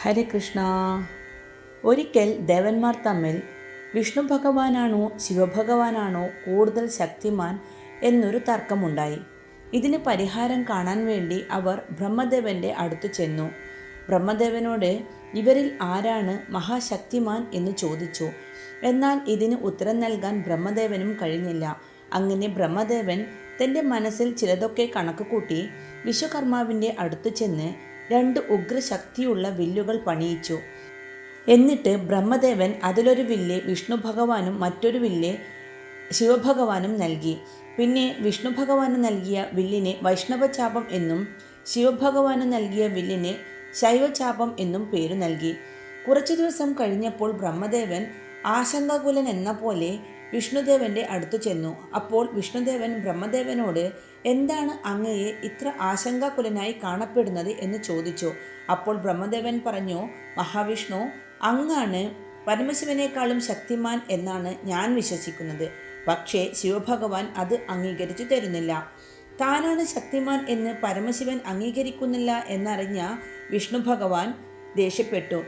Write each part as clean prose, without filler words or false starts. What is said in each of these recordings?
ഹരേ കൃഷ്ണ. ഒരിക്കൽ ദേവന്മാർ തമ്മിൽ വിഷ്ണു ഭഗവാനാണോ ശിവഭഗവാനാണോ കൂടുതൽ ശക്തിമാൻ എന്നൊരു തർക്കമുണ്ടായി. ഇതിന് പരിഹാരം കാണാൻ വേണ്ടി അവർ ബ്രഹ്മദേവൻ്റെ അടുത്തു ചെന്നു. ബ്രഹ്മദേവനോട് ഇവരിൽ ആരാണ് മഹാശക്തിമാൻ എന്ന് ചോദിച്ചു. എന്നാൽ ഇതിന് ഉത്തരം നൽകാൻ ബ്രഹ്മദേവനും കഴിഞ്ഞില്ല. അങ്ങനെ ബ്രഹ്മദേവൻ തൻ്റെ മനസ്സിൽ ചിലതൊക്കെ കണക്ക് കൂട്ടി വിശ്വകർമാവിൻ്റെ അടുത്തു ചെന്ന് 2 ഉഗ്രശക്തിയുള്ള വില്ലുകൾ പണിയിച്ചു. എന്നിട്ട് ബ്രഹ്മദേവൻ അതിലൊരു വില്ല് വിഷ്ണു ഭഗവാനും മറ്റൊരു വില്ല് ശിവഭഗവാനും നൽകി. പിന്നെ വിഷ്ണു ഭഗവാന് നൽകിയ വില്ലിന് വൈഷ്ണവചാപം എന്നും ശിവഭഗവാന് നൽകിയ വില്ലിന് ശൈവചാപം എന്നും പേരു നൽകി. കുറച്ചു ദിവസം കഴിഞ്ഞപ്പോൾ ബ്രഹ്മദേവൻ ആശങ്കാകുലൻ എന്ന പോലെ വിഷ്ണുദേവൻ്റെ അടുത്തു ചെന്നു. അപ്പോൾ വിഷ്ണുദേവൻ ബ്രഹ്മദേവനോട് എന്താണ് അങ്ങയെ ഇത്ര ആശങ്കാകുലനായി കാണപ്പെടുന്നത് എന്ന് ചോദിച്ചു. അപ്പോൾ ബ്രഹ്മദേവൻ പറഞ്ഞു, മഹാവിഷ്ണു, അങ്ങാണ് പരമശിവനേക്കാളും ശക്തിമാൻ എന്നാണ് ഞാൻ വിശ്വസിക്കുന്നത്. പക്ഷേ ശിവഭഗവാൻ അത് അംഗീകരിച്ചു തരുന്നില്ല. താനാണ് ശക്തിമാൻ എന്ന് പരമശിവൻ അംഗീകരിക്കുന്നില്ല എന്നറിഞ്ഞ വിഷ്ണു ഭഗവാൻ ദേഷ്യപ്പെട്ടു.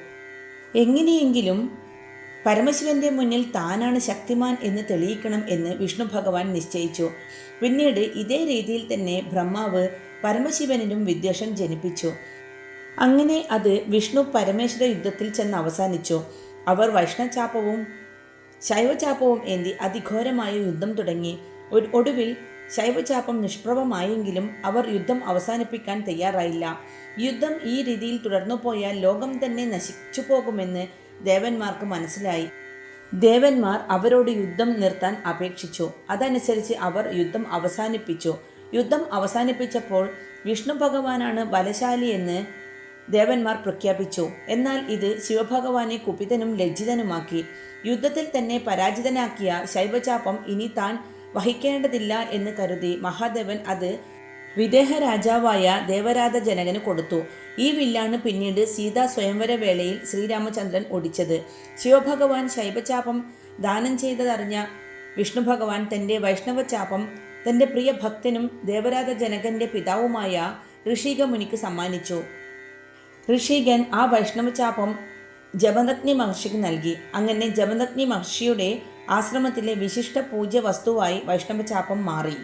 എങ്ങനെയെങ്കിലും പരമശിവന്റെ മുന്നിൽ താനാണ് ശക്തിമാൻ എന്ന് തെളിയിക്കണം എന്ന് വിഷ്ണു ഭഗവാൻ നിശ്ചയിച്ചു. പിന്നീട് ഇതേ രീതിയിൽ തന്നെ ബ്രഹ്മാവ് പരമശിവനിലും വിദ്വേഷം ജനിപ്പിച്ചു. അങ്ങനെ അത് വിഷ്ണു പരമേശ്വര യുദ്ധത്തിൽ ചെന്ന് അവസാനിച്ചു. അവർ വൈഷ്ണവചാപവും ശൈവചാപവും ഏന്തി അതിഘോരമായ യുദ്ധം തുടങ്ങി. ഒടുവിൽ ശൈവചാപം നിഷ്പ്രഭമായെങ്കിലും അവർ യുദ്ധം അവസാനിപ്പിക്കാൻ തയ്യാറായില്ല. യുദ്ധം ഈ രീതിയിൽ തുടർന്നു പോയാൽ ലോകം തന്നെ നശിച്ചു പോകുമെന്ന് ദേവന്മാർക്ക് മനസ്സിലായി. ദേവന്മാർ അവരോട് യുദ്ധം നിർത്താൻ അപേക്ഷിച്ചു. അതനുസരിച്ച് അവർ യുദ്ധം അവസാനിപ്പിച്ചു. യുദ്ധം അവസാനിപ്പിച്ചപ്പോൾ വിഷ്ണു ഭഗവാനാണ് ബലശാലി എന്ന് ദേവന്മാർ പ്രഖ്യാപിച്ചു. എന്നാൽ ഇത് ശിവഭഗവാനെ കുപിതനും ലജ്ജിതനുമാക്കി. യുദ്ധത്തിൽ തന്നെ പരാജിതനാക്കിയ ശൈവചാപം ഇനി താൻ വഹിക്കേണ്ടതില്ല എന്ന് കരുതി മഹാദേവൻ അത് വിദേഹ രാജാവായ ദേവരാജ ജനകന് കൊടുത്തു. ഈ വില്ലാണ് പിന്നീട് സീതാ സ്വയംവര വേളയിൽ ശ്രീരാമചന്ദ്രൻ ഒടിച്ചത്. ശിവഭഗവാൻ ശൈവചാപം ദാനം ചെയ്തതറിഞ്ഞ വിഷ്ണു ഭഗവാൻ തൻ്റെ വൈഷ്ണവചാപം തൻ്റെ പ്രിയ ഭക്തനും ദേവരാജ ജനകൻ്റെ പിതാവുമായ ഋഷിക മുനിക്ക് സമ്മാനിച്ചു. ഋഷികൻ ആ വൈഷ്ണവചാപം ജമദഗ്നി മഹർഷിക്ക് നൽകി. അങ്ങനെ ജമദഗ്നി മഹർഷിയുടെ ആശ്രമത്തിലെ വിശിഷ്ട പൂജ്യ വസ്തുവായി വൈഷ്ണവചാപം മാറി.